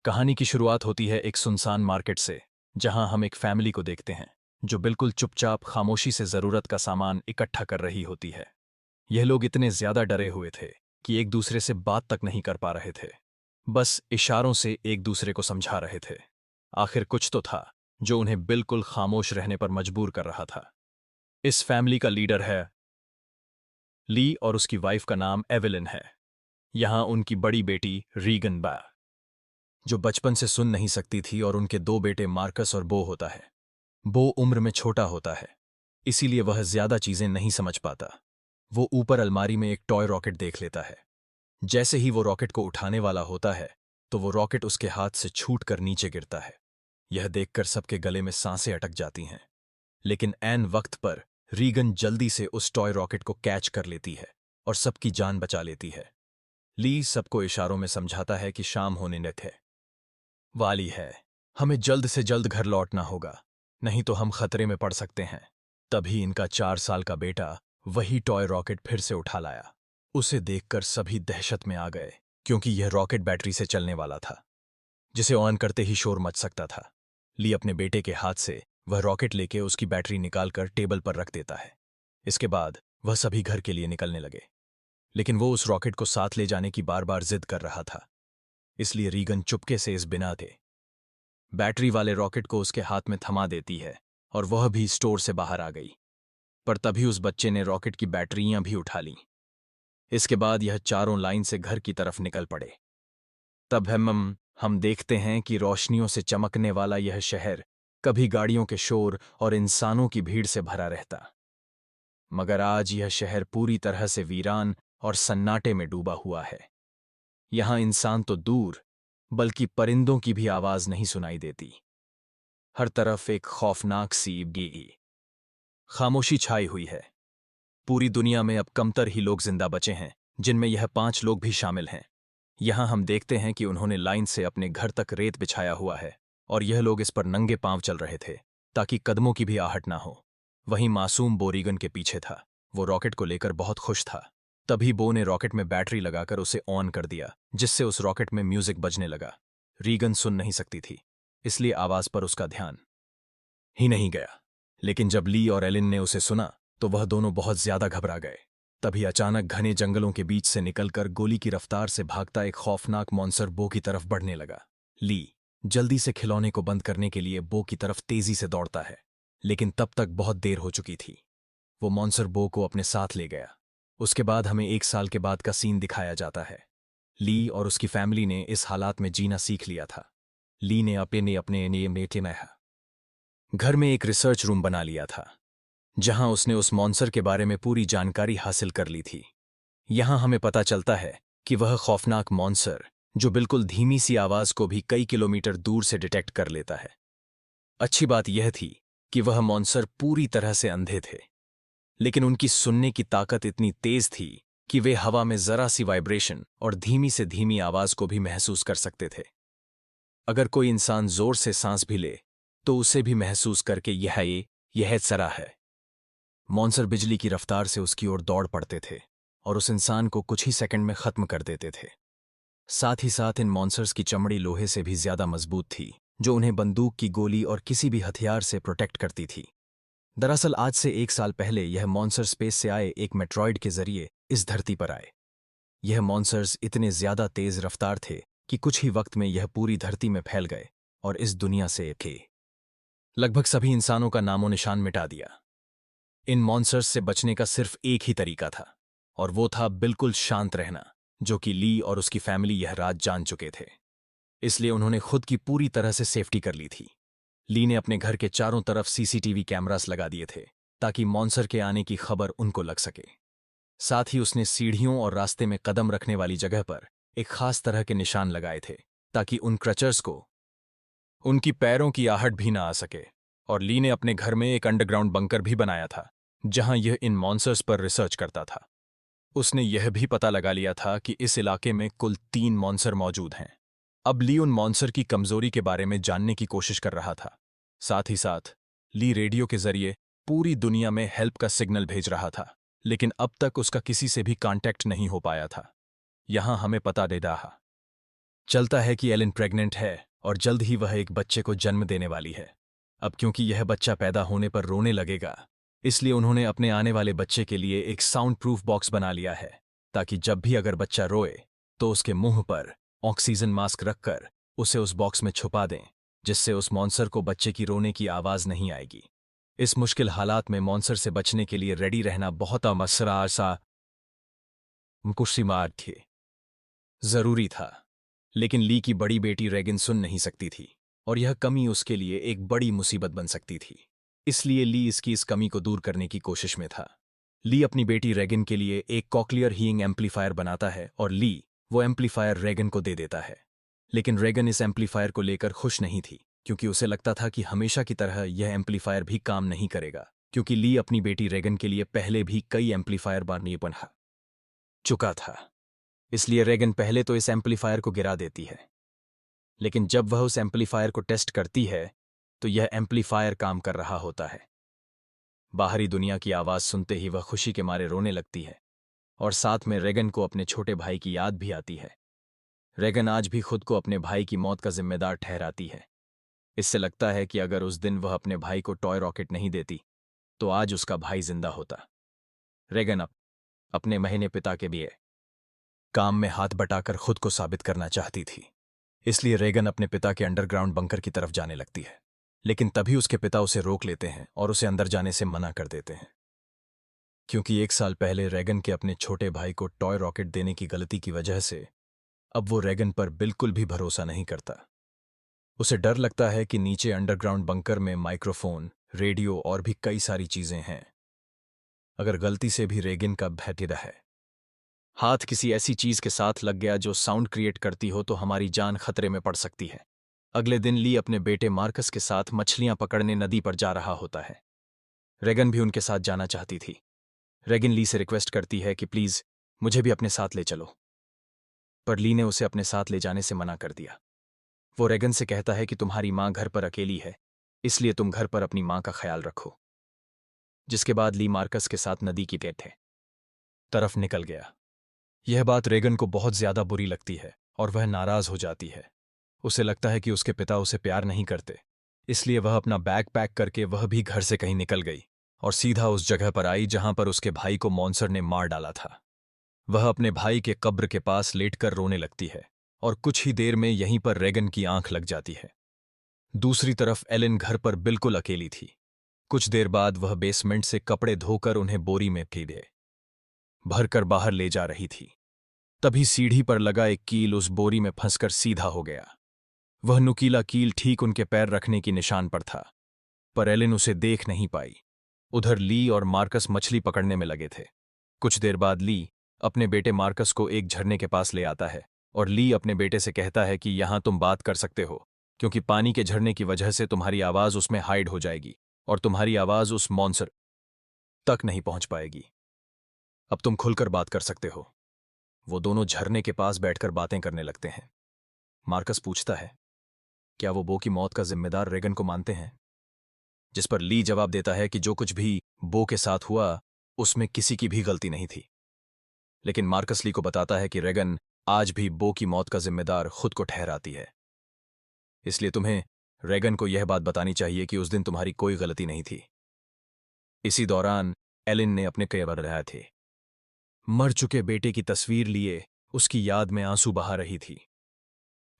कहानी की शुरुआत होती है एक सुनसान मार्केट से, जहां हम एक फैमिली को देखते हैं जो बिल्कुल चुपचाप खामोशी से जरूरत का सामान इकट्ठा कर रही होती है। यह लोग इतने ज्यादा डरे हुए थे कि एक दूसरे से बात तक नहीं कर पा रहे थे। बस इशारों से एक दूसरे को समझा रहे थे। आखिर कुछ तो था जो उन्हें बिल्कुल खामोश रहने पर मजबूर कर रहा था। इस फैमिली का लीडर है ली और उसकी वाइफ का नाम एवेलिन है। यहां उनकी बड़ी बेटी रीगन बा, जो बचपन से सुन नहीं सकती थी, और उनके दो बेटे मार्कस और बो होता है। बो उम्र में छोटा होता है, इसीलिए वह ज्यादा चीजें नहीं समझ पाता। वो ऊपर अलमारी में एक टॉय रॉकेट देख लेता है। जैसे ही वो रॉकेट को उठाने वाला होता है, तो वो रॉकेट उसके हाथ से छूट कर नीचे गिरता है। यह देखकर सबके गले में सांसें अटक जाती हैं। लेकिन ऐन वक्त पर रीगन जल्दी से उस टॉय रॉकेट को कैच कर लेती है और सबकी जान बचा लेती है। ली सबको इशारों में समझाता है कि शाम होने न थे वाली है, हमें जल्द से जल्द घर लौटना होगा, नहीं तो हम खतरे में पड़ सकते हैं। तभी इनका 4 साल का बेटा वही टॉय रॉकेट फिर से उठा लाया। उसे देखकर सभी दहशत में आ गए, क्योंकि यह रॉकेट बैटरी से चलने वाला था, जिसे ऑन करते ही शोर मच सकता था। ली अपने बेटे के हाथ से वह रॉकेट लेके उसकी बैटरी निकालकर टेबल पर रख देता है। इसके बाद वह सभी घर के लिए निकलने लगे। लेकिन वो उस रॉकेट को साथ ले जाने की बार बार जिद कर रहा था, इसलिए रीगन चुपके से इस बिना थे बैटरी वाले रॉकेट को उसके हाथ में थमा देती है, और वह भी स्टोर से बाहर आ गई। पर तभी उस बच्चे ने रॉकेट की बैटरियां भी उठा लीं। इसके बाद यह चारों लाइन से घर की तरफ निकल पड़े। तब हम देखते हैं कि रोशनियों से चमकने वाला यह शहर कभी गाड़ियों के शोर और इंसानों की भीड़ से भरा रहता, मगर आज यह शहर पूरी तरह से वीरान और सन्नाटे में डूबा हुआ है। यहां इंसान तो दूर, बल्कि परिंदों की भी आवाज नहीं सुनाई देती। हर तरफ एक खौफनाक सी गीगी खामोशी छाई हुई है। पूरी दुनिया में अब कमतर ही लोग जिंदा बचे हैं, जिनमें यह 5 लोग भी शामिल हैं। यहां हम देखते हैं कि उन्होंने लाइन से अपने घर तक रेत बिछाया हुआ है, और यह लोग इस पर नंगे पांव चल रहे थे, ताकि कदमों की भी आहट ना हो। वहीं मासूम बो रीगन के पीछे था। वो रॉकेट को लेकर बहुत खुश था। तभी बो ने रॉकेट में बैटरी लगाकर उसे ऑन कर दिया, जिससे उस रॉकेट में म्यूजिक बजने लगा। रीगन सुन नहीं सकती थी, इसलिए आवाज पर उसका ध्यान ही नहीं गया। लेकिन जब ली और एलिन ने उसे सुना, तो वह दोनों बहुत ज्यादा घबरा गए। तभी अचानक घने जंगलों के बीच से निकलकर गोली की रफ्तार से भागता एक खौफनाक मॉन्स्टर बो की तरफ बढ़ने लगा। ली जल्दी से खिलौने को बंद करने के लिए बो की तरफ तेजी से दौड़ता है, लेकिन तब तक बहुत देर हो चुकी थी। वो मॉन्स्टर बो को अपने साथ ले गया। उसके बाद हमें 1 साल के बाद का सीन दिखाया जाता है। ली और उसकी फैमिली ने इस हालात में जीना सीख लिया था। ली ने अपने बेटे में घर में एक रिसर्च रूम बना लिया था, जहां उसने उस मॉन्स्टर के बारे में पूरी जानकारी हासिल कर ली थी। यहां हमें पता चलता है कि वह खौफनाक मॉन्स्टर, जो बिल्कुल धीमी सी आवाज को भी कई किलोमीटर दूर से डिटेक्ट कर लेता है। अच्छी बात यह थी कि वह मॉन्स्टर पूरी तरह से अंधे थे, लेकिन उनकी सुनने की ताकत इतनी तेज थी कि वे हवा में जरा सी वाइब्रेशन और धीमी से धीमी आवाज को भी महसूस कर सकते थे। अगर कोई इंसान जोर से सांस भी ले, तो उसे भी महसूस करके यह सरा है। मॉन्स्टर बिजली की रफ्तार से उसकी ओर दौड़ पड़ते थे, और उस इंसान को कुछ ही सेकंड में खत्म कर देते थे। साथ ही साथ इन मॉन्स्टर्स की चमड़ी लोहे से भी ज्यादा मजबूत थी, जो उन्हें बंदूक की गोली और किसी भी हथियार से प्रोटेक्ट करती थी। दरअसल आज से 1 साल पहले यह मॉन्स्टर स्पेस से आए एक मेट्रॉइड के जरिए इस धरती पर आए। यह मॉन्स्टर्स इतने ज्यादा तेज रफ्तार थे कि कुछ ही वक्त में यह पूरी धरती में फैल गए और इस दुनिया से लगभग सभी इंसानों का नामो निशान मिटा दिया। इन मॉन्स्टर्स से बचने का सिर्फ एक ही तरीका था, और वो था बिल्कुल शांत रहना, जो कि ली और उसकी फैमिली यह रात जान चुके थे। इसलिए उन्होंने खुद की पूरी तरह से सेफ्टी कर ली थी। ली ने अपने घर के चारों तरफ सीसीटीवी कैमरास लगा दिए थे, ताकि मॉन्स्टर के आने की खबर उनको लग सके। साथ ही उसने सीढ़ियों और रास्ते में कदम रखने वाली जगह पर एक खास तरह के निशान लगाए थे, ताकि उन क्रचर्स को उनकी पैरों की आहट भी ना आ सके। और ली ने अपने घर में एक अंडरग्राउंड बंकर भी बनाया था, जहां यह इन मॉन्स्टर्स पर रिसर्च करता था। उसने यह भी पता लगा लिया था कि इस इलाके में कुल 3 मॉन्स्टर मौजूद हैं। अब ली उन मॉन्स्टर की कमजोरी के बारे में जानने की कोशिश कर रहा था। साथ ही साथ ली रेडियो के जरिए पूरी दुनिया में हेल्प का सिग्नल भेज रहा था, लेकिन अब तक उसका किसी से भी कांटेक्ट नहीं हो पाया था। यहां हमें पता दे रहा चलता है कि एलिन प्रेग्नेंट है और जल्द ही वह एक बच्चे को जन्म देने वाली है। अब क्योंकि यह बच्चा पैदा होने पर रोने लगेगा, इसलिए उन्होंने अपने आने वाले बच्चे के लिए एक साउंड प्रूफ बॉक्स बना लिया है, ताकि जब भी अगर बच्चा रोए तो उसके मुंह पर ऑक्सीजन मास्क रखकर उसे उस बॉक्स में छुपा दें, जिससे उस मॉन्स्टर को बच्चे की रोने की आवाज नहीं आएगी। इस मुश्किल हालात में मॉन्स्टर से बचने के लिए रेडी रहना बहुत मसरा सा मुकुशिमार थे जरूरी था। लेकिन ली की बड़ी बेटी रेगिन सुन नहीं सकती थी, और यह कमी उसके लिए एक बड़ी मुसीबत बन सकती थी। इसलिए ली इसकी इस कमी को दूर करने की कोशिश में था। ली अपनी बेटी रेगिन के लिए एक कॉक्लियर हीइंग एम्पलीफायर बनाता है और ली वो एम्पलीफायर रेगिन को दे देता है। लेकिन रेगन इस एम्पलीफायर को लेकर खुश नहीं थी, क्योंकि उसे लगता था कि हमेशा की तरह यह एम्पलीफायर भी काम नहीं करेगा, क्योंकि ली अपनी बेटी रेगन के लिए पहले भी कई एम्पलीफायर बना चुका था। इसलिए रेगन पहले तो इस एम्पलीफायर को गिरा देती है, लेकिन जब वह उस एम्पलीफायर को टेस्ट करती है तो यह एम्पलीफायर काम कर रहा होता है। बाहरी दुनिया की आवाज सुनते ही वह खुशी के मारे रोने लगती है, और साथ में रेगन को अपने छोटे भाई की याद भी आती है। रेगन आज भी खुद को अपने भाई की मौत का जिम्मेदार ठहराती है। इससे लगता है कि अगर उस दिन वह अपने भाई को टॉय रॉकेट नहीं देती तो आज उसका भाई जिंदा होता। रेगन अपने महीने पिता के भी काम में हाथ बटाकर खुद को साबित करना चाहती थी। इसलिए रेगन अपने पिता के अंडरग्राउंड बंकर की तरफ जाने लगती है, लेकिन तभी उसके पिता उसे रोक लेते हैं और उसे अंदर जाने से मना कर देते हैं, क्योंकि 1 साल पहले रेगन के अपने छोटे भाई को टॉय रॉकेट देने की गलती की वजह से अब वो रेगन पर बिल्कुल भी भरोसा नहीं करता। उसे डर लगता है कि नीचे अंडरग्राउंड बंकर में माइक्रोफोन, रेडियो और भी कई सारी चीजें हैं। अगर गलती से भी रेगन का हाथ किसी ऐसी चीज के साथ लग गया जो साउंड क्रिएट करती हो तो हमारी जान खतरे में पड़ सकती है। अगले दिन ली अपने बेटे मार्कस के साथ मछलियां पकड़ने नदी पर जा रहा होता है। रेगन भी उनके साथ जाना चाहती थी। रेगन ली से रिक्वेस्ट करती है कि प्लीज मुझे भी अपने साथ ले चलो, पर ली ने उसे अपने साथ ले जाने से मना कर दिया। वो रेगन से कहता है कि तुम्हारी मां घर पर अकेली है, इसलिए तुम घर पर अपनी मां का ख्याल रखो। जिसके बाद ली मार्कस के साथ नदी की तरफ निकल गया। यह बात रेगन को बहुत ज्यादा बुरी लगती है और वह नाराज हो जाती है। उसे लगता है कि उसके पिता उसे प्यार नहीं करते, इसलिए वह अपना बैग पैक करके वह भी घर से कहीं निकल गई और सीधा उस जगह पर आई जहां पर उसके भाई को मॉन्स्टर ने मार डाला था। वह अपने भाई के कब्र के पास लेटकर रोने लगती है और कुछ ही देर में यहीं पर रेगन की आंख लग जाती है। दूसरी तरफ एलिन घर पर बिल्कुल अकेली थी। कुछ देर बाद वह बेसमेंट से कपड़े धोकर उन्हें बोरी में भरकर बाहर ले जा रही थी। तभी सीढ़ी पर लगा एक कील उस बोरी में फंसकर सीधा हो गया। वह नुकीला कील ठीक उनके पैर रखने की निशान पर था, पर एलिन उसे देख नहीं पाई। उधर ली और मार्कस मछली पकड़ने में लगे थे। कुछ देर बाद ली अपने बेटे मार्कस को एक झरने के पास ले आता है और ली अपने बेटे से कहता है कि यहां तुम बात कर सकते हो, क्योंकि पानी के झरने की वजह से तुम्हारी आवाज उसमें हाइड हो जाएगी और तुम्हारी आवाज उस मॉन्स्टर तक नहीं पहुंच पाएगी। अब तुम खुलकर बात कर सकते हो। वो दोनों झरने के पास बैठकर बातें करने लगते हैं। मार्कस पूछता है, क्या वो बो की मौत का जिम्मेदार रेगन को मानते हैं? जिस पर ली जवाब देता है कि जो कुछ भी बो के साथ हुआ उसमें किसी की भी गलती नहीं थी। लेकिन मार्कस ली को बताता है कि रेगन आज भी बो की मौत का जिम्मेदार खुद को ठहराती है। इसलिए तुम्हें रेगन को यह बात बतानी चाहिए कि उस दिन तुम्हारी कोई गलती नहीं थी। इसी दौरान एलिन ने अपने कई बार रहा थे मर चुके बेटे की तस्वीर लिए उसकी याद में आंसू बहा रही थी।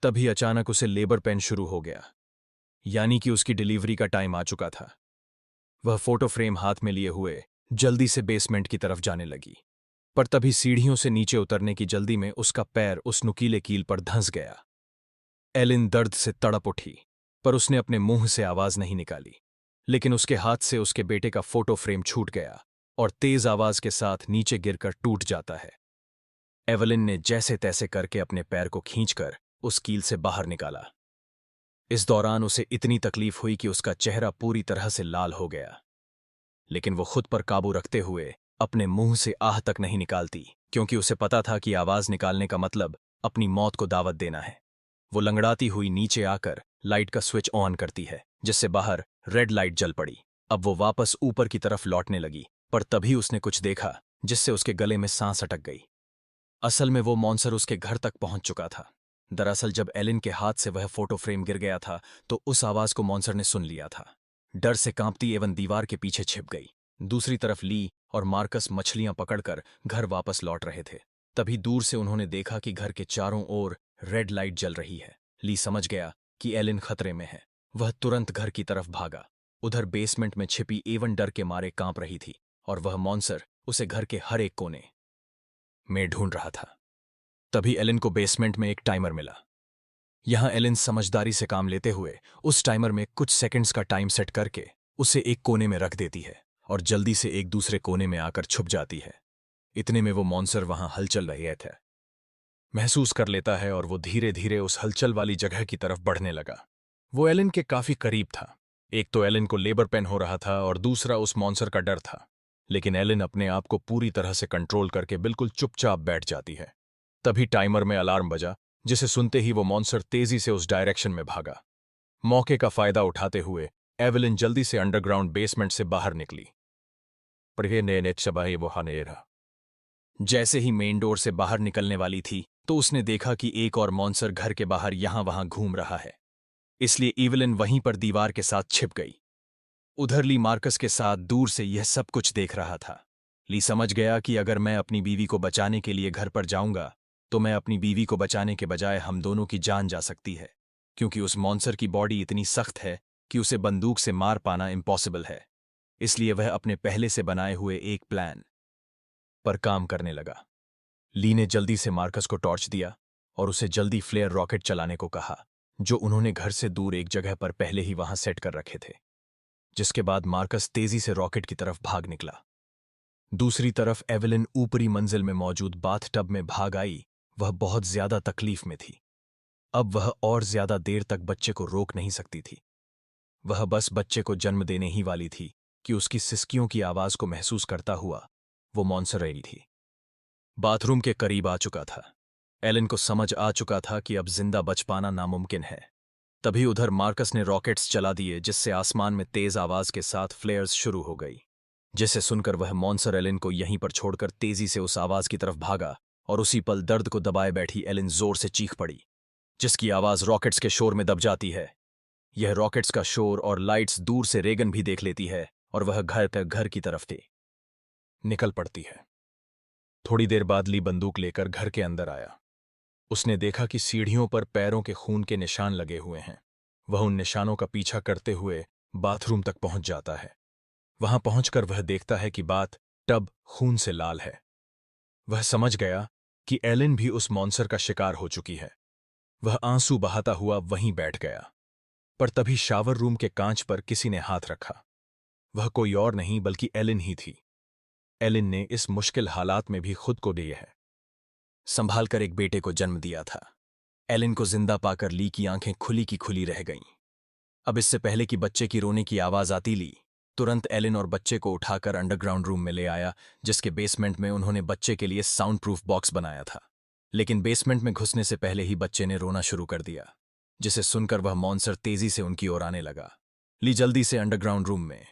तभी अचानक उसे लेबर पेन शुरू हो गया, यानी कि उसकी डिलीवरी का टाइम आ चुका था। वह फोटो फ्रेम हाथ में लिए हुए जल्दी से बेसमेंट की तरफ जाने लगी, पर तभी सीढ़ियों से नीचे उतरने की जल्दी में उसका पैर उस नुकीले कील पर धंस गया। एलिन दर्द से तड़प उठी, पर उसने अपने मुंह से आवाज नहीं निकाली। लेकिन उसके हाथ से उसके बेटे का फोटो फ्रेम छूट गया और तेज आवाज के साथ नीचे गिरकर टूट जाता है। एवलिन ने जैसे तैसे करके अपने पैर को खींचकर उस कील से बाहर निकाला। इस दौरान उसे इतनी तकलीफ हुई कि उसका चेहरा पूरी तरह से लाल हो गया, लेकिन वो खुद पर काबू रखते हुए अपने मुंह से आह तक नहीं निकालती, क्योंकि उसे पता था कि आवाज निकालने का मतलब अपनी मौत को दावत देना है। वो लंगड़ाती हुई नीचे आकर लाइट का स्विच ऑन करती है, जिससे बाहर रेड लाइट जल पड़ी। अब वो वापस ऊपर की तरफ लौटने लगी, पर तभी उसने कुछ देखा जिससे उसके गले में सांस अटक गई। असल में वो मॉन्स्टर उसके घर तक पहुंच चुका था। दरअसल जब एलिन के हाथ से वह फोटो फ्रेम गिर गया था तो उस आवाज को मॉन्स्टर ने सुन लिया था। डर से कांपती एवन दीवार के पीछे छिप गई। दूसरी तरफ ली और मार्कस मछलियां पकड़कर घर वापस लौट रहे थे। तभी दूर से उन्होंने देखा कि घर के चारों ओर रेड लाइट जल रही है। ली समझ गया कि एलिन खतरे में है। वह तुरंत घर की तरफ भागा। उधर बेसमेंट में छिपी एवन डर के मारे कांप रही थी और वह मॉन्स्टर उसे घर के हर एक कोने में ढूंढ रहा था। तभी एलिन को बेसमेंट में एक टाइमर मिला। यहां एलिन समझदारी से काम लेते हुए उस टाइमर में कुछ सेकंड्स का टाइम सेट करके उसे एक कोने में रख देती है और जल्दी से एक दूसरे कोने में आकर छुप जाती है। इतने में वो मॉन्स्टर वहां हलचल रहे थे महसूस कर लेता है और वो धीरे धीरे उस हलचल वाली जगह की तरफ बढ़ने लगा। वो एलिन के काफी करीब था। एक तो एलिन को लेबर पेन हो रहा था और दूसरा उस मॉन्स्टर का डर था। लेकिन एलिन अपने आप को पूरी तरह से कंट्रोल करके बिल्कुल चुपचाप बैठ जाती है। तभी टाइमर में अलार्म बजा, जिसे सुनते ही वो मॉन्स्टर तेजी से उस डायरेक्शन में भागा। मौके का फायदा उठाते हुए एवेलिन जल्दी से अंडरग्राउंड बेसमेंट से बाहर निकली। जैसे ही मेन डोर से बाहर निकलने वाली थी तो उसने देखा कि एक और मॉन्स्टर घर के बाहर यहां वहां घूम रहा है। इसलिए एवेलिन वहीं पर दीवार के साथ छिप गई। उधर ली मार्कस के साथ दूर से यह सब कुछ देख रहा था। ली समझ गया कि अगर मैं अपनी बीवी को बचाने के लिए घर पर जाऊंगा तो मैं अपनी बीवी को बचाने के बजाय हम दोनों की जान जा सकती है, क्योंकि उस मॉन्स्टर की बॉडी इतनी सख्त है कि उसे बंदूक से मार पाना इम्पॉसिबल है। इसलिए वह अपने पहले से बनाए हुए एक प्लान पर काम करने लगा। ली ने जल्दी से मार्कस को टॉर्च दिया और उसे जल्दी फ्लेयर रॉकेट चलाने को कहा, जो उन्होंने घर से दूर एक जगह पर पहले ही वहां सेट कर रखे थे। जिसके बाद मार्कस तेजी से रॉकेट की तरफ भाग निकला। दूसरी तरफ एवेलिन ऊपरी मंजिल में मौजूद बाथटब में भाग आई। वह बहुत ज्यादा तकलीफ में थी। अब वह और ज्यादा देर तक बच्चे को रोक नहीं सकती थी। वह बस बच्चे को जन्म देने ही वाली थी कि उसकी सिसकियों की आवाज को महसूस करता हुआ वो मॉन्स्टर रही थी। बाथरूम के करीब आ चुका था। एलिन को समझ आ चुका था कि अब जिंदा बच पाना नामुमकिन है। तभी उधर मार्कस ने रॉकेट्स चला दिए, जिससे आसमान में तेज आवाज के साथ फ्लेयर्स शुरू हो गई। जिसे सुनकर वह मॉन्स्टर एलिन को यहीं पर छोड़कर तेजी से उस आवाज की तरफ भागा और उसी पल दर्द को दबाए बैठी एलिन जोर से चीख पड़ी, जिसकी आवाज रॉकेट्स के शोर में दब जाती है। यह रॉकेट्स का शोर और लाइट्स दूर से रेगन भी देख लेती है और वह घर की तरफ थी निकल पड़ती है। थोड़ी देर बाद ली बंदूक लेकर घर के अंदर आया। उसने देखा कि सीढ़ियों पर पैरों के खून के निशान लगे हुए हैं। वह उन निशानों का पीछा करते हुए बाथरूम तक पहुंच जाता है। वहां पहुंचकर वह देखता है कि बाथ टब खून से लाल है। वह समझ गया कि एलिन भी उस मॉन्स्टर का शिकार हो चुकी है। वह आंसू बहाता हुआ वहीं बैठ गया। पर तभी शावर रूम के कांच पर किसी ने हाथ रखा। वह कोई और नहीं बल्कि एलिन ही थी। एलिन ने इस मुश्किल हालात में भी खुद को दिए है संभाल कर एक बेटे को जन्म दिया था। एलिन को जिंदा पाकर ली की आंखें खुली की खुली रह गईं। अब इससे पहले कि बच्चे की रोने की आवाज आती, ली तुरंत एलिन और बच्चे को उठाकर अंडरग्राउंड रूम में ले आया, जिसके बेसमेंट में उन्होंने बच्चे के लिए साउंड प्रूफ बॉक्स बनाया था। लेकिन बेसमेंट में घुसने से पहले ही बच्चे ने रोना शुरू कर दिया, जिसे सुनकर वह मॉन्स्टर तेजी से उनकी ओर आने लगा। ली जल्दी से अंडरग्राउंड रूम में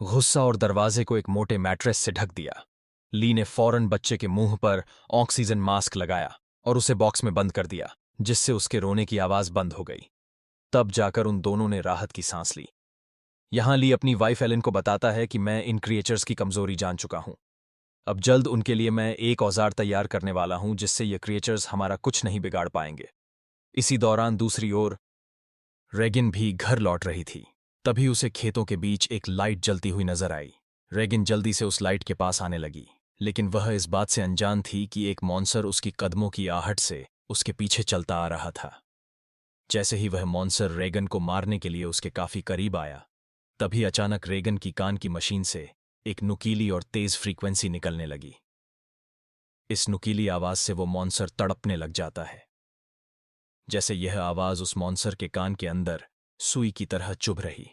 गुस्सा और दरवाजे को एक मोटे मैट्रेस से ढक दिया। ली ने फौरन बच्चे के मुंह पर ऑक्सीजन मास्क लगाया और उसे बॉक्स में बंद कर दिया, जिससे उसके रोने की आवाज बंद हो गई। तब जाकर उन दोनों ने राहत की सांस ली। यहां ली अपनी वाइफ एलिन को बताता है कि मैं इन क्रिएचर्स की कमजोरी जान चुका हूं। अब जल्द उनके लिए मैं एक औजार तैयार करने वाला हूं, जिससे ये क्रिएचर्स हमारा कुछ नहीं बिगाड़ पाएंगे। इसी दौरान दूसरी ओर रेगिन भी घर लौट रही थी। तभी उसे खेतों के बीच एक लाइट जलती हुई नजर आई। रेगिन जल्दी से उस लाइट के पास आने लगी, लेकिन वह इस बात से अनजान थी कि एक मॉन्स्टर उसकी कदमों की आहट से उसके पीछे चलता आ रहा था। जैसे ही वह मॉन्स्टर रेगन को मारने के लिए उसके काफी करीब आया, तभी अचानक रेगन की कान की मशीन से एक नुकीली और तेज फ्रीक्वेंसी निकलने लगी। इस नुकीली आवाज से वो मॉन्स्टर तड़पने लग जाता है, जैसे यह आवाज उस मॉन्स्टर के कान के अंदर सुई की तरह चुभ रही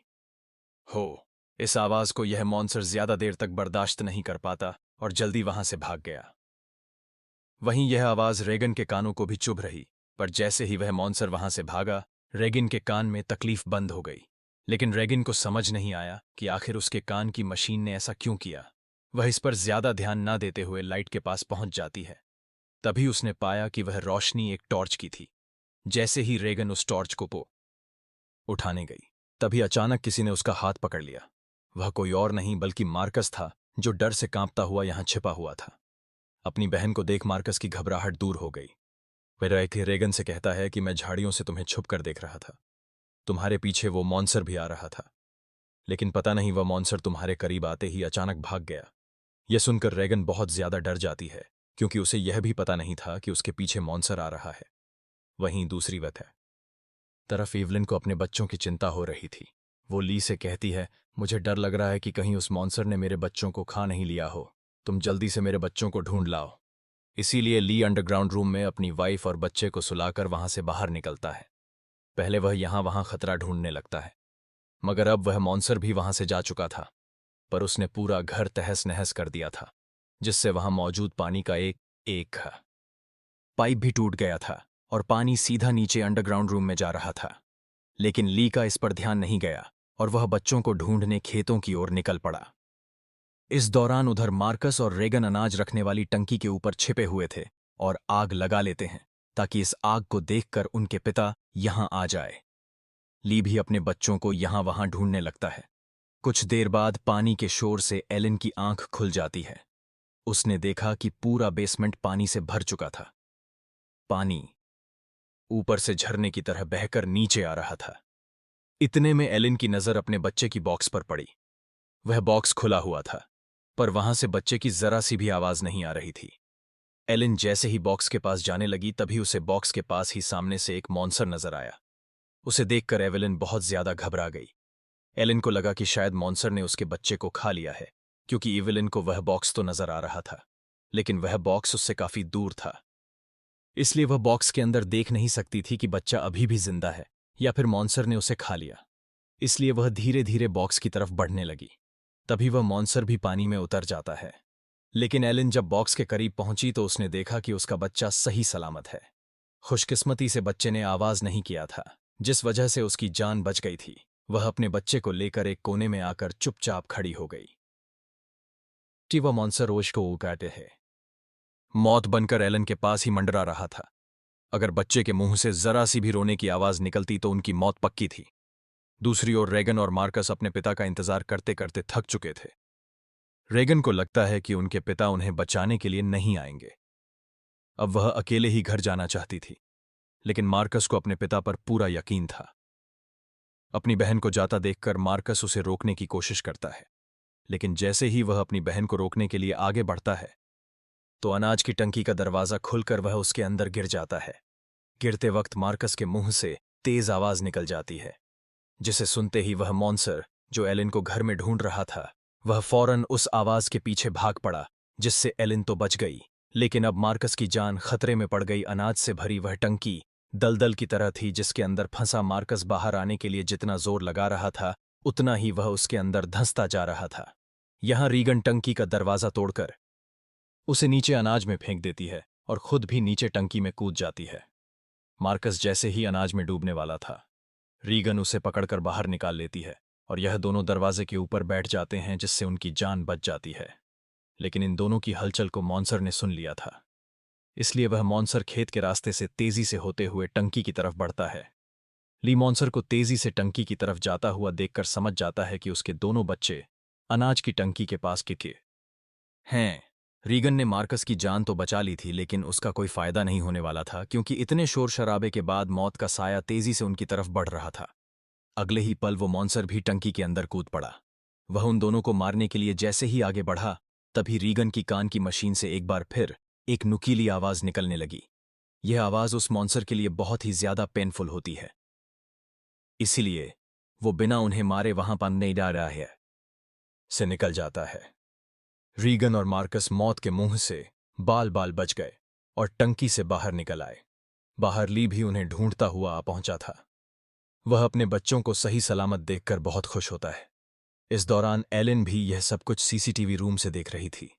हो। इस आवाज को यह मॉन्स्टर ज्यादा देर तक बर्दाश्त नहीं कर पाता और जल्दी वहां से भाग गया। वहीं यह आवाज रेगन के कानों को भी चुभ रही, पर जैसे ही वह मॉन्स्टर वहां से भागा, रेगिन के कान में तकलीफ बंद हो गई। लेकिन रेगिन को समझ नहीं आया कि आखिर उसके कान की मशीन ने ऐसा क्यों किया। वह इस पर ज्यादा ध्यान ना देते हुए लाइट के पास पहुंच जाती है। तभी उसने पाया कि वह रोशनी एक टॉर्च की थी। जैसे ही रेगन उस टॉर्च को उठाने गई, तभी अचानक किसी ने उसका हाथ पकड़ लिया। वह कोई और नहीं बल्कि मार्कस था, जो डर से कांपता हुआ यहां छिपा हुआ था। अपनी बहन को देख मार्कस की घबराहट दूर हो गई। वह रेगन से कहता है कि मैं झाड़ियों से तुम्हें छुप कर देख रहा था। तुम्हारे पीछे वो मॉन्स्टर भी आ रहा था, लेकिन पता नहीं वह मॉन्स्टर तुम्हारे करीब आते ही अचानक भाग गया। यह सुनकर रेगन बहुत ज्यादा डर जाती है, क्योंकि उसे यह भी पता नहीं था कि उसके पीछे मॉन्स्टर आ रहा है। वहीं दूसरी तरफ इवलिन को अपने बच्चों की चिंता हो रही थी। वो ली से कहती है, मुझे डर लग रहा है कि कहीं उस मॉन्स्टर ने मेरे बच्चों को खा नहीं लिया हो। तुम जल्दी से मेरे बच्चों को ढूंढ लाओ। इसीलिए ली अंडरग्राउंड रूम में अपनी वाइफ और बच्चे को सुलाकर वहां से बाहर निकलता है। पहले वह यहां वहां खतरा ढूंढने लगता है, मगर अब वह मॉन्स्टर भी वहां से जा चुका था। पर उसने पूरा घर तहस नहस कर दिया था, जिससे वहां मौजूद पानी का एक पाइप भी टूट गया था और पानी सीधा नीचे अंडरग्राउंड रूम में जा रहा था। लेकिन ली का इस पर ध्यान नहीं गया और वह बच्चों को ढूंढने खेतों की ओर निकल पड़ा। इस दौरान उधर मार्कस और रेगन अनाज रखने वाली टंकी के ऊपर छिपे हुए थे और आग लगा लेते हैं, ताकि इस आग को देखकर उनके पिता यहां आ जाए। ली भी अपने बच्चों को यहां वहां ढूंढने लगता है। कुछ देर बाद पानी के शोर से एलिन की आंख खुल जाती है। उसने देखा कि पूरा बेसमेंट पानी से भर चुका था। पानी ऊपर से झरने की तरह बहकर नीचे आ रहा था। इतने में एलिन की नजर अपने बच्चे की बॉक्स पर पड़ी। वह बॉक्स खुला हुआ था, पर वहां से बच्चे की जरा सी भी आवाज नहीं आ रही थी। एलिन जैसे ही बॉक्स के पास जाने लगी, तभी उसे बॉक्स के पास ही सामने से एक मॉन्स्टर नजर आया। उसे देखकर एवेलिन बहुत ज्यादा घबरा गई। एलिन को लगा कि शायद मॉन्स्टर ने उसके बच्चे को खा लिया है, क्योंकि एवेलिन को वह बॉक्स तो नजर आ रहा था, लेकिन वह बॉक्स उससे काफी दूर था। इसलिए वह बॉक्स के अंदर देख नहीं सकती थी कि बच्चा अभी भी जिंदा है या फिर मॉन्स्टर ने उसे खा लिया। इसलिए वह धीरे धीरे बॉक्स की तरफ बढ़ने लगी। तभी वह मॉन्स्टर भी पानी में उतर जाता है। लेकिन एलिन जब बॉक्स के करीब पहुंची तो उसने देखा कि उसका बच्चा सही सलामत है। खुशकिस्मती से बच्चे ने आवाज नहीं किया था, जिस वजह से उसकी जान बच गई थी। वह अपने बच्चे को लेकर एक कोने में आकर चुपचाप खड़ी हो गई। वह मॉन्स्टर रोश को उकाटे है। मौत बनकर एलन के पास ही मंडरा रहा था। अगर बच्चे के मुंह से जरा सी भी रोने की आवाज निकलती तो उनकी मौत पक्की थी। दूसरी ओर रेगन और मार्कस अपने पिता का इंतजार करते करते थक चुके थे। रेगन को लगता है कि उनके पिता उन्हें बचाने के लिए नहीं आएंगे। अब वह अकेले ही घर जाना चाहती थी, लेकिन मार्कस को अपने पिता पर पूरा यकीन था। अपनी बहन को जाता देखकर मार्कस उसे रोकने की कोशिश करता है, लेकिन जैसे ही वह अपनी बहन को रोकने के लिए आगे बढ़ता है, तो अनाज की टंकी का दरवाजा खुलकर वह उसके अंदर गिर जाता है। गिरते वक्त मार्कस के मुंह से तेज आवाज निकल जाती है, जिसे सुनते ही वह मॉन्स्टर जो एलिन को घर में ढूंढ रहा था, वह फौरन उस आवाज के पीछे भाग पड़ा, जिससे एलिन तो बच गई, लेकिन अब मार्कस की जान खतरे में पड़ गई। अनाज से भरी वह टंकी दलदल की तरह थी, जिसके अंदर फंसा मार्कस बाहर आने के लिए जितना जोर लगा रहा था, उतना ही वह उसके अंदर धंसता जा रहा था। यहां रीगन टंकी का दरवाजा तोड़कर उसे नीचे अनाज में फेंक देती है और खुद भी नीचे टंकी में कूद जाती है। मार्कस जैसे ही अनाज में डूबने वाला था, रीगन उसे पकड़कर बाहर निकाल लेती है और यह दोनों दरवाजे के ऊपर बैठ जाते हैं, जिससे उनकी जान बच जाती है। लेकिन इन दोनों की हलचल को मॉन्स्टर ने सुन लिया था, इसलिए वह मॉन्स्टर खेत के रास्ते से तेजी से होते हुए टंकी की तरफ बढ़ता है। ली मॉन्स्टर को तेजी से टंकी की तरफ जाता हुआ देखकर समझ जाता है कि उसके दोनों बच्चे अनाज की टंकी के पास टिके हैं। रीगन ने मार्कस की जान तो बचा ली थी, लेकिन उसका कोई फायदा नहीं होने वाला था, क्योंकि इतने शोर शराबे के बाद मौत का साया तेजी से उनकी तरफ बढ़ रहा था। अगले ही पल वो मॉन्स्टर भी टंकी के अंदर कूद पड़ा। वह उन दोनों को मारने के लिए जैसे ही आगे बढ़ा, तभी रीगन की कान की मशीन से एक बार फिर एक नुकीली आवाज निकलने लगी। यह आवाज उस मॉन्स्टर के लिए बहुत ही ज्यादा पेनफुल होती है, इसीलिए वो बिना उन्हें मारे वहां पर नहीं डा रहा है से निकल जाता है। रीगन और मार्कस मौत के मुंह से बाल बाल बच गए और टंकी से बाहर निकल आए। बाहर ली भी उन्हें ढूंढता हुआ आ पहुंचा था। वह अपने बच्चों को सही सलामत देखकर बहुत खुश होता है। इस दौरान एलिन भी यह सब कुछ सीसीटीवी रूम से देख रही थी।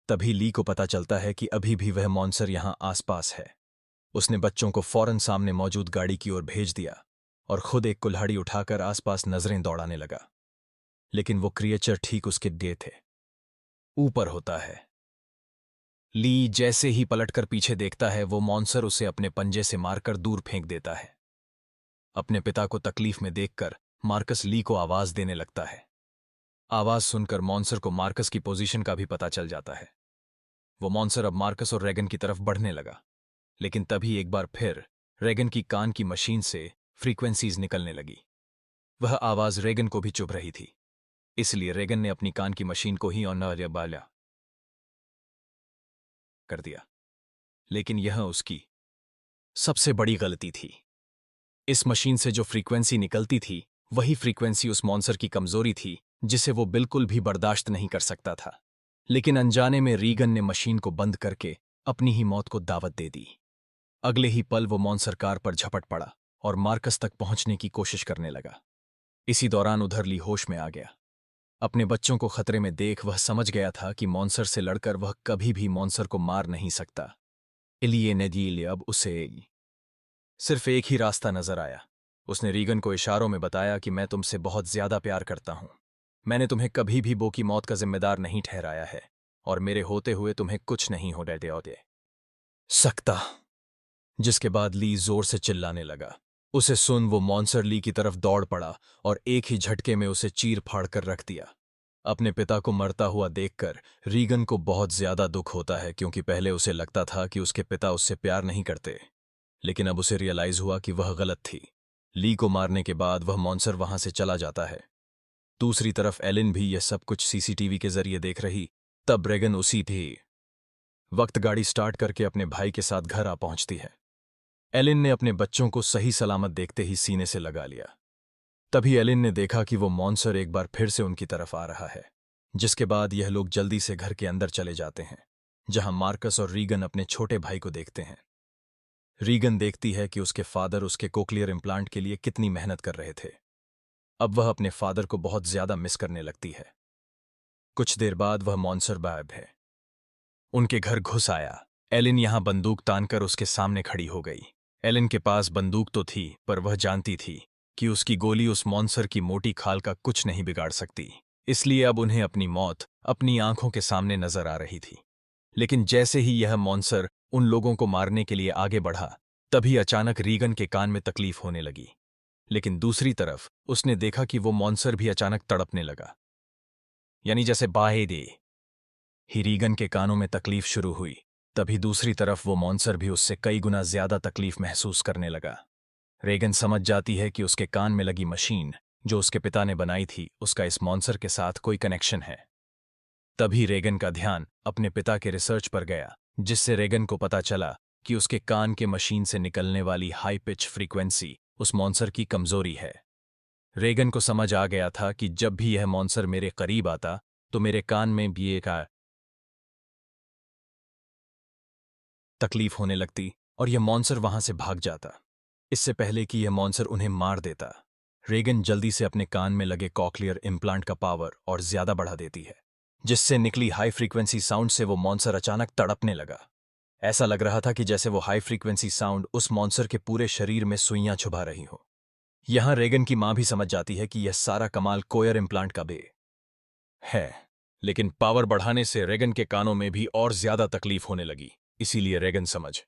तभी ली को पता चलता है कि अभी भी वह मॉन्स्टर यहां आसपास है। उसने बच्चों को फौरन सामने मौजूद गाड़ी की ओर भेज दिया और खुद एक कुल्हाड़ी उठाकर आसपास नजरें दौड़ाने लगा। लेकिन वो क्रिएचर ठीक उसके डे थे ऊपर होता है। ली जैसे ही पलटकर पीछे देखता है, वो मॉन्स्टर उसे अपने पंजे से मारकर दूर फेंक देता है। अपने पिता को तकलीफ में देखकर मार्कस ली को आवाज देने लगता है। आवाज सुनकर मॉन्स्टर को मार्कस की पोजीशन का भी पता चल जाता है। वो मॉन्स्टर अब मार्कस और रेगन की तरफ बढ़ने लगा, लेकिन तभी एक बार फिर रेगन की कान की मशीन से फ्रीक्वेंसीज निकलने लगी। वह आवाज रेगन को भी चुभ रही थी, इसलिए रेगन ने अपनी कान की मशीन को ही ऑन कर दिया। लेकिन यह उसकी सबसे बड़ी गलती थी। इस मशीन से जो फ्रीक्वेंसी निकलती थी, वही फ्रीक्वेंसी उस मॉन्स्टर की कमजोरी थी, जिसे वो बिल्कुल भी बर्दाश्त नहीं कर सकता था। लेकिन अनजाने में रीगन ने मशीन को बंद करके अपनी ही मौत को दावत दे दी। अगले ही पल वो मॉन्स्टर कार पर झपट पड़ा और मार्कस तक पहुंचने की कोशिश करने लगा। इसी दौरान उधर ली होश में आ गया। अपने बच्चों को खतरे में देख वह समझ गया था कि मॉन्स्टर से लड़कर वह कभी भी मॉन्स्टर को मार नहीं सकता। इलिये नेदील अब उसे सिर्फ एक ही रास्ता नजर आया। उसने रीगन को इशारों में बताया कि मैं तुमसे बहुत ज्यादा प्यार करता हूं। मैंने तुम्हें कभी भी बो की मौत का जिम्मेदार नहीं ठहराया है, और मेरे होते हुए तुम्हें कुछ नहीं हो दे सकता। जिसके बाद ली जोर से चिल्लाने लगा। उसे सुन वो मॉन्स्टर ली की तरफ दौड़ पड़ा और एक ही झटके में उसे चीर फाड़ कर रख दिया। अपने पिता को मरता हुआ देखकर रीगन को बहुत ज्यादा दुख होता है, क्योंकि पहले उसे लगता था कि उसके पिता उससे प्यार नहीं करते, लेकिन अब उसे रियलाइज हुआ कि वह गलत थी। ली को मारने के बाद वह मॉन्स्टर वहां से चला जाता है। दूसरी तरफ एलिन भी यह सब कुछ सीसीटीवी के जरिए देख रही। तब रेगन उसी थी वक्त गाड़ी स्टार्ट करके अपने भाई के साथ घर आ पहुंचती है। एलिन ने अपने बच्चों को सही सलामत देखते ही सीने से लगा लिया। तभी एलिन ने देखा कि वो मॉन्स्टर एक बार फिर से उनकी तरफ आ रहा है। जिसके बाद यह लोग जल्दी से घर के अंदर चले जाते हैं, जहां मार्कस और रीगन अपने छोटे भाई को देखते हैं। रीगन देखती है कि उसके फादर उसके कोक्लियर इम्प्लांट के लिए कितनी मेहनत कर रहे थे। अब वह अपने फादर को बहुत ज्यादा मिस करने लगती है। कुछ देर बाद वह मॉन्स्टर गायब है। उनके घर घुस आया। एलिन यहां बंदूक तानकर उसके सामने खड़ी हो गई। एलिन के पास बंदूक तो थी, पर वह जानती थी कि उसकी गोली उस मॉन्स्टर की मोटी खाल का कुछ नहीं बिगाड़ सकती। इसलिए अब उन्हें अपनी मौत अपनी आंखों के सामने नजर आ रही थी। लेकिन जैसे ही यह मॉन्स्टर उन लोगों को मारने के लिए आगे बढ़ा, तभी अचानक रीगन के कान में तकलीफ होने लगी। लेकिन दूसरी तरफ उसने देखा कि वो मॉन्स्टर भी अचानक तड़पने लगा, यानी जैसे बाहे दे ही रीगन के कानों में तकलीफ शुरू हुई। तभी दूसरी तरफ वो मॉन्स्टर भी उससे कई गुना ज्यादा तकलीफ महसूस करने लगा। रेगन समझ जाती है कि उसके कान में लगी मशीन जो उसके पिता ने बनाई थी, उसका इस मॉन्स्टर के साथ कोई कनेक्शन है। तभी रेगन का ध्यान अपने पिता के रिसर्च पर गया, जिससे रेगन को पता चला कि उसके कान के मशीन से निकलने वाली हाई पिच फ्रीक्वेंसी उस मॉन्स्टर की कमजोरी है। रेगन को समझ आ गया था कि जब भी यह मॉन्स्टर मेरे करीब आता, तो मेरे कान में भी एक तकलीफ होने लगती और यह मॉन्स्टर वहां से भाग जाता, इससे पहले कि यह मॉन्स्टर उन्हें मार देता। रेगन जल्दी से अपने कान में लगे कॉक्लियर इम्प्लांट का पावर और ज्यादा बढ़ा देती है, जिससे निकली हाई फ्रीक्वेंसी साउंड से वो मॉन्स्टर अचानक तड़पने लगा। ऐसा लग रहा था कि जैसे वो हाई फ्रीक्वेंसी साउंड उस मॉन्स्टर के पूरे शरीर में सुइयां छुभा रही हो। यहां रेगन की मां भी समझ जाती है कि यह सारा कमाल कोयर इम्प्लांट का बे है। लेकिन पावर बढ़ाने से रेगन के कानों में भी और ज्यादा तकलीफ होने लगी, इसीलिए रेगन समझ